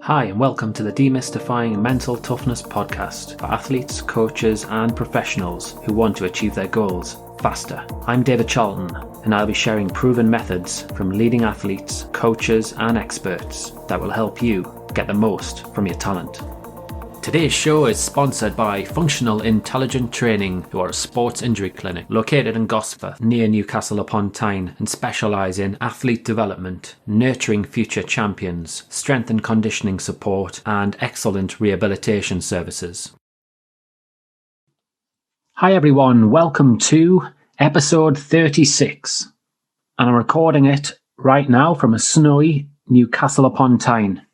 Hi, and welcome to the Demystifying Mental Toughness podcast for athletes, coaches, and professionals who want to achieve their goals faster. I'm David Charlton, and I'll be sharing proven methods from leading athletes, coaches, and experts that will help you get the most from your talent. Today's show is sponsored by Functional Intelligent Training, who are a sports injury clinic located in Gosforth near Newcastle upon Tyne and specialise in athlete development, nurturing future champions, strength and conditioning support and excellent rehabilitation services. Hi everyone, welcome to episode 36, and I'm recording it right now from a snowy Newcastle upon Tyne.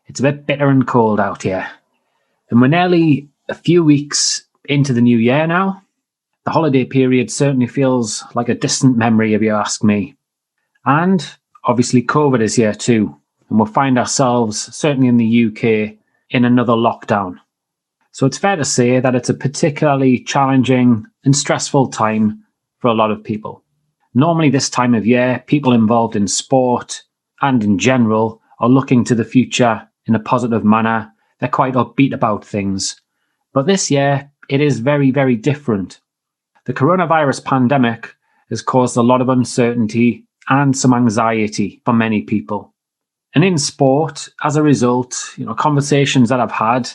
It's a bit bitter and cold out here. And we're nearly a few weeks into the new year now. The holiday period certainly feels like a distant memory if you ask me. And obviously COVID is here too. And we'll find ourselves, certainly in the UK, in another lockdown. So it's fair to say that it's a particularly challenging and stressful time for a lot of people. Normally this time of year, people involved in sport and in general are looking to the future in a positive manner. They're quite upbeat about things. But this year, it is very, very different. The coronavirus pandemic has caused a lot of uncertainty and some anxiety for many people. And in sport, as a result, conversations that I've had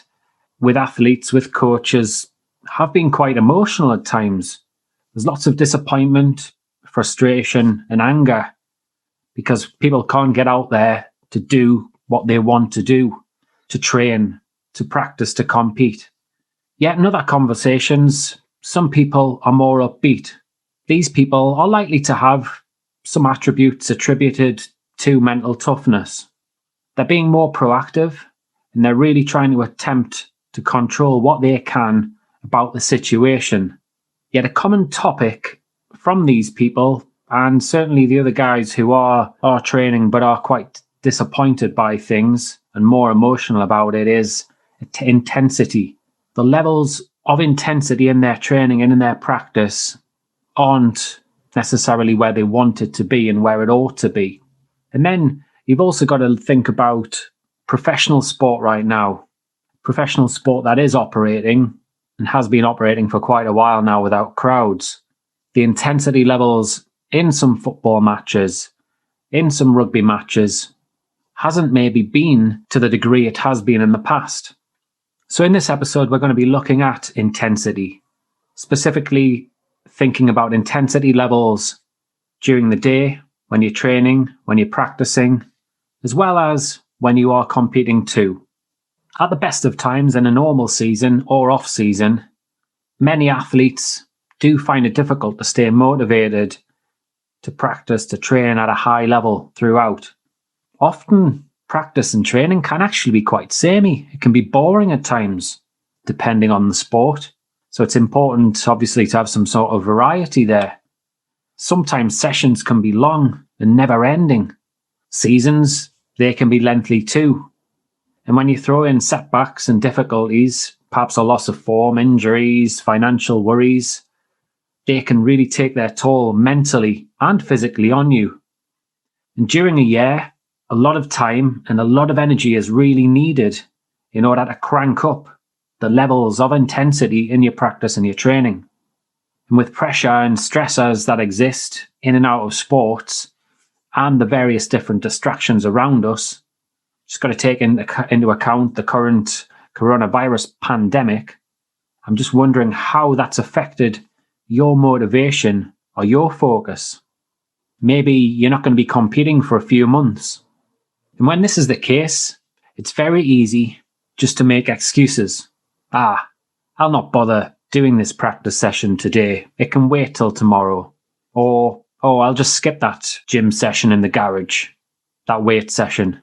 with athletes, with coaches, have been quite emotional at times. There's lots of disappointment, frustration, and anger because people can't get out there to do what they want to do. To train, to practice, to compete. Yet in other conversations, some people are more upbeat. These people are likely to have some attributes attributed to mental toughness. They're being more proactive, and they're really trying to attempt to control what they can about the situation. Yet a common topic from these people, and certainly the other guys who are training but are quite disappointed by things and more emotional about it, is intensity. The levels of intensity in their training and in their practice aren't necessarily where they want it to be and where it ought to be. And then you've also got to think about professional sport right now. Professional sport that is operating and has been operating for quite a while now without crowds. The intensity levels in some football matches, in some rugby matches, hasn't maybe been to the degree it has been in the past. So in this episode, we're going to be looking at intensity, specifically thinking about intensity levels during the day, when you're training, when you're practicing, as well as when you are competing too. At the best of times in a normal season or off season, many athletes do find it difficult to stay motivated, to practice, to train at a high level throughout. Often, practice and training can actually be quite samey. It can be boring at times, depending on the sport. So it's important, obviously, to have some sort of variety there. Sometimes sessions can be long and never-ending. Seasons, they can be lengthy too. And when you throw in setbacks and difficulties, perhaps a loss of form, injuries, financial worries, they can really take their toll mentally and physically on you. And during a year, a lot of time and a lot of energy is really needed in order to crank up the levels of intensity in your practice and your training. And with pressure and stressors that exist in and out of sports and the various different distractions around us, just got to take into account the current coronavirus pandemic. I'm just wondering how that's affected your motivation or your focus. Maybe you're not going to be competing for a few months. And when this is the case, it's very easy just to make excuses. I'll not bother doing this practice session today. It can wait till tomorrow. Or, I'll just skip that gym session in the garage, that weight session.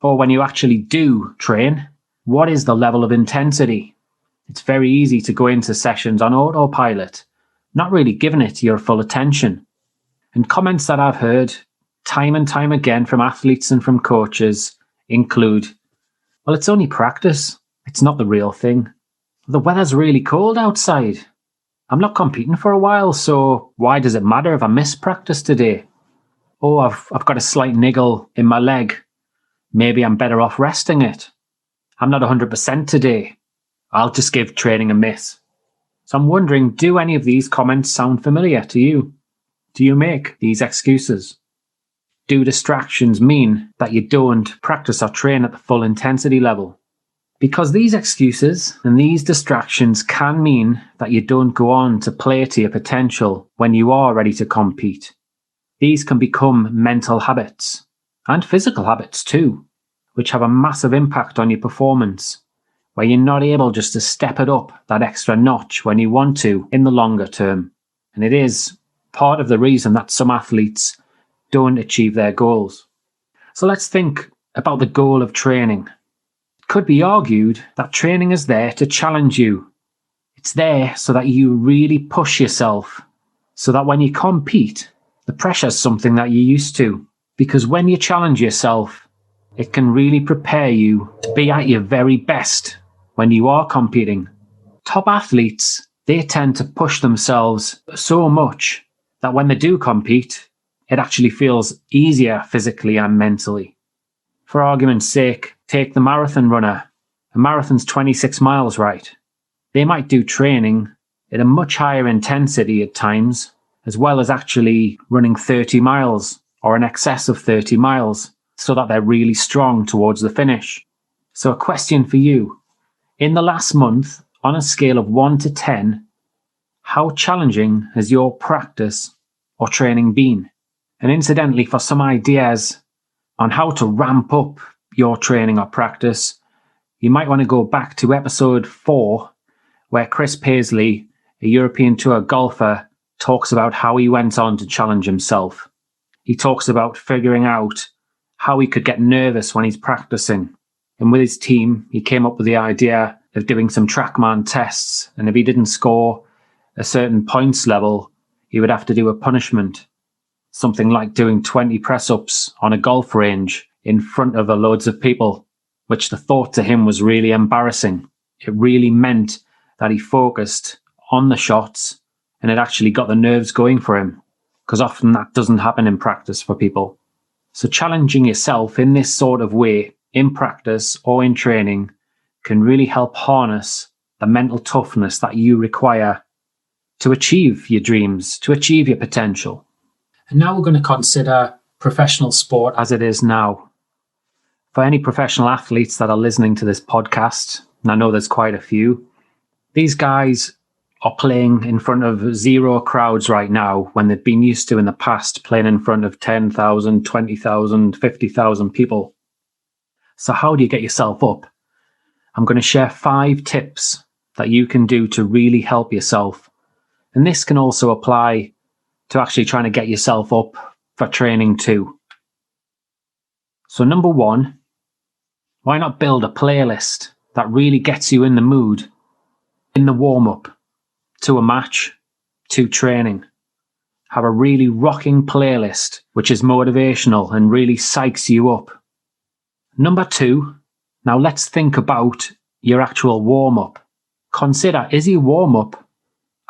Or when you actually do train, what is the level of intensity? It's very easy to go into sessions on autopilot, not really giving it your full attention. And comments that I've heard time and time again from athletes and from coaches include, well, it's only practice. It's not the real thing. The weather's really cold outside. I'm not competing for a while, so why does it matter if I miss practice today? Oh, I've got a slight niggle in my leg. Maybe I'm better off resting it. I'm not 100% today. I'll just give training a miss. So I'm wondering, do any of these comments sound familiar to you? Do you make these excuses? Do distractions mean that you don't practice or train at the full intensity level? Because these excuses and these distractions can mean that you don't go on to play to your potential when you are ready to compete. These can become mental habits and physical habits too, which have a massive impact on your performance, where you're not able just to step it up that extra notch when you want to in the longer term. And it is part of the reason that some athletes don't achieve their goals. So let's think about the goal of training. It could be argued that training is there to challenge you. It's there so that you really push yourself, so that when you compete, the pressure is something that you're used to. Because when you challenge yourself, it can really prepare you to be at your very best when you are competing. Top athletes, they tend to push themselves so much that when they do compete, it actually feels easier physically and mentally. For argument's sake, take the marathon runner. A marathon's 26 miles, right? They might do training at a much higher intensity at times, as well as actually running 30 miles or in excess of 30 miles, so that they're really strong towards the finish. So a question for you. In the last month, on a scale of 1 to 10, how challenging has your practice or training been? And incidentally, for some ideas on how to ramp up your training or practice, you might want to go back to episode 4, where Chris Paisley, a European Tour golfer, talks about how he went on to challenge himself. He talks about figuring out how he could get nervous when he's practicing. And with his team, he came up with the idea of doing some TrackMan tests. And if he didn't score a certain points level, he would have to do a punishment. Something like doing 20 press-ups on a golf range in front of loads of people, which the thought to him was really embarrassing. It really meant that he focused on the shots and it actually got the nerves going for him, because often that doesn't happen in practice for people. So challenging yourself in this sort of way, in practice or in training, can really help harness the mental toughness that you require to achieve your dreams, to achieve your potential. And now we're going to consider professional sport as it is now. For any professional athletes that are listening to this podcast, and I know there's quite a few, these guys are playing in front of zero crowds right now when they've been used to in the past playing in front of 10,000, 20,000, 50,000 people. So how do you get yourself up? I'm going to share 5 tips that you can do to really help yourself. And this can also apply to actually trying to get yourself up for training too. So number 1, why not build a playlist that really gets you in the mood, in the warm-up, to a match, to training. Have a really rocking playlist which is motivational and really psychs you up. Number 2, now let's think about your actual warm-up. Consider, is your warm-up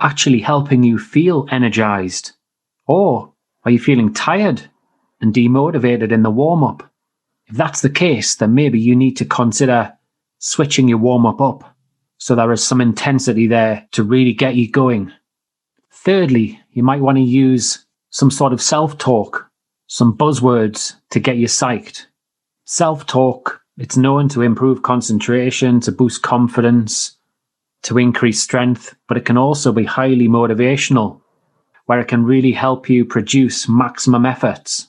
actually helping you feel energized? Or are you feeling tired and demotivated in the warm-up? If that's the case, then maybe you need to consider switching your warm-up up so there is some intensity there to really get you going. Thirdly, you might want to use some sort of self-talk, some buzzwords to get you psyched. Self-talk, it's known to improve concentration, to boost confidence, to increase strength, but it can also be highly motivational, where it can really help you produce maximum efforts.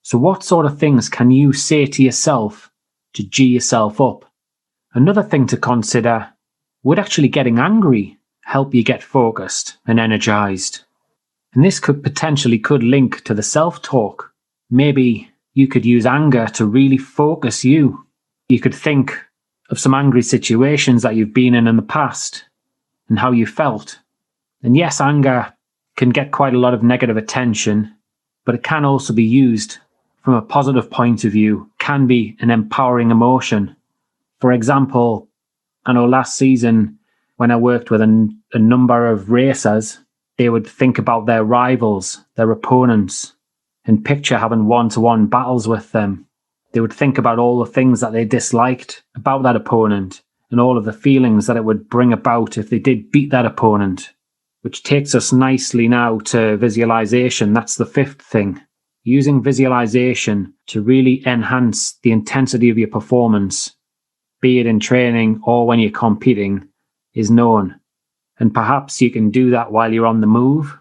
So what sort of things can you say to yourself to G yourself up? Another thing to consider, would actually getting angry help you get focused and energized? And this could link to the self-talk. Maybe you could use anger to really focus you. You could think of some angry situations that you've been in the past and how you felt. And yes, anger can get quite a lot of negative attention, but it can also be used from a positive point of view, can be an empowering emotion. For example, I know last season when I worked with a number of racers, they would think about their rivals, their opponents, and picture having one-to-one battles with them. They would think about all the things that they disliked about that opponent and all of the feelings that it would bring about if they did beat that opponent. Which takes us nicely now to visualization. That's the fifth thing. Using visualization to really enhance the intensity of your performance, be it in training or when you're competing, is known. And perhaps you can do that while you're on the move.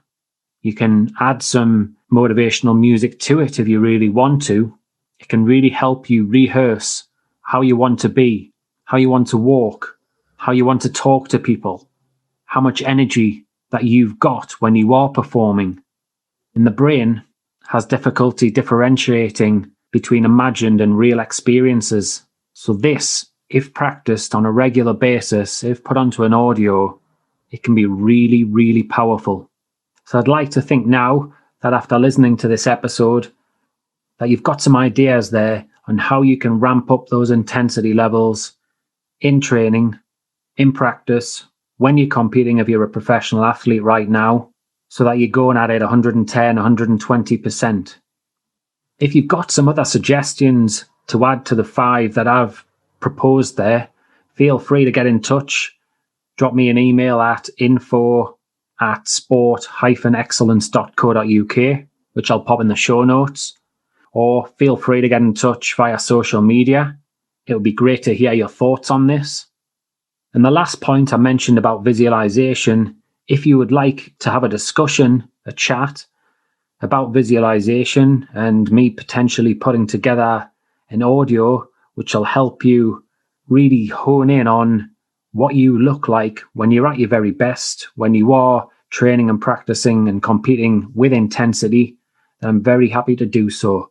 You can add some motivational music to it if you really want to. It can really help you rehearse how you want to be, how you want to walk, how you want to talk to people, how much energy that you've got when you are performing. And the brain has difficulty differentiating between imagined and real experiences. So this, if practiced on a regular basis, if put onto an audio, it can be really, really powerful. So I'd like to think now that after listening to this episode, that you've got some ideas there on how you can ramp up those intensity levels in training, in practice, when you're competing, if you're a professional athlete right now, so that you're going at it 110, 120%. If you've got some other suggestions to add to the 5 that I've proposed there, feel free to get in touch. Drop me an email at info@sport-excellence.co.uk, which I'll pop in the show notes. Or feel free to get in touch via social media. It would be great to hear your thoughts on this. And the last point I mentioned about visualization, if you would like to have a discussion, a chat about visualization and me potentially putting together an audio which will help you really hone in on what you look like when you're at your very best, when you are training and practicing and competing with intensity, then I'm very happy to do so.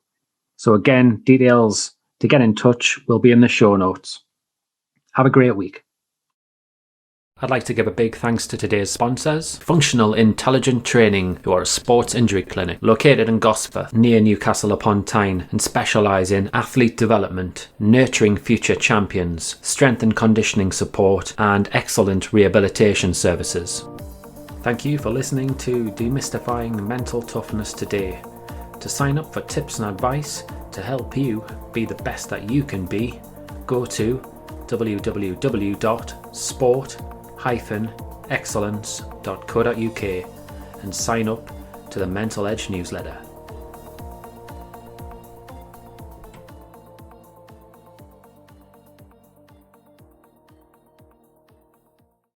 So again, details to get in touch will be in the show notes. Have a great week. I'd like to give a big thanks to today's sponsors, Functional Intelligent Training, who are a sports injury clinic located in Gosforth near Newcastle upon Tyne and specialise in athlete development, nurturing future champions, strength and conditioning support and excellent rehabilitation services. Thank you for listening to Demystifying Mental Toughness today. To sign up for tips and advice to help you be the best that you can be, go to www.sport-excellence.co.uk and sign up to the Mental Edge newsletter.